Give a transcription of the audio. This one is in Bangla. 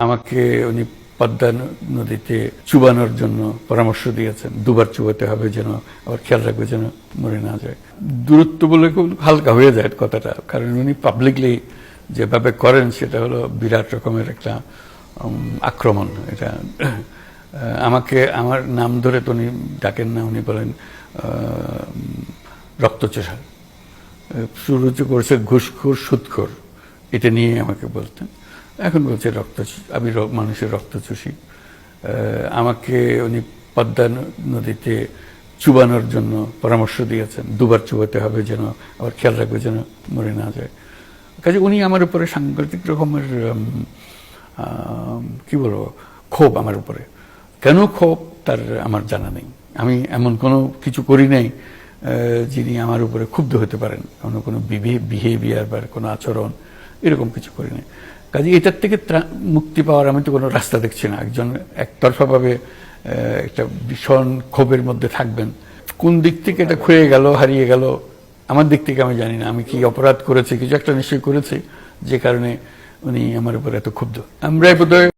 আমাকে উনি পদ্মা নদীতে চুবানোর জন্য পরামর্শ দিয়েছেন। দুবার চুবাতে হবে, যেন আবার খেয়াল রাখবে যেন মরে না যায়। দূরত্ব বলে খুব হালকা হয়ে যায় কথাটা, কারণ উনি পাবলিকলি যেভাবে করেন সেটা হলো বিরাট রকমের একটা আক্রমণ। এটা আমাকে আমার নাম ধরে তো উনি ডাকেন না, উনি বলেন রক্তচোষা, শুরু করেছে ঘুষখোর সুদখোর, এটা নিয়ে আমাকে বলতেন। এখন বলছে আমি মানুষের রক্ত চুষি। আমাকে উনি পদ্মা নদীতে চুবানোর জন্য পরামর্শ দিয়েছেন। দুবার চুবাতে হবে, যেন আবার খেয়াল রাখবে যেন মরে না যায়। কাজে উনি আমার উপরে সাংঘাতিক রকমের কি বলবো ক্ষোভ আমার উপরে। কেন ক্ষোভ তার আমার জানা নেই। আমি এমন কোনো কিছু করি নাই যিনি আমার উপরে ক্ষুব্ধ হতে পারেন, কোনো বিহেভিয়ার বা কোনো আচরণ এরকম কিছু করি নাই। কাজে এটার থেকে মুক্তি পাওয়ার আমি তো কোনো রাস্তা দেখছি না। একজন একতরফাভাবে একটা ভীষণ ক্ষোভের মধ্যে থাকবেন, কোন দিক থেকে এটা ক্ষয়ে গেল হারিয়ে গেল আমার দিক থেকে আমি জানি না। আমি কি অপরাধ করেছি, কিছু একটা নিশ্চয়ই করেছি যে কারণে উনি আমার উপর এত ক্ষুব্ধ। আমরা বোধহয়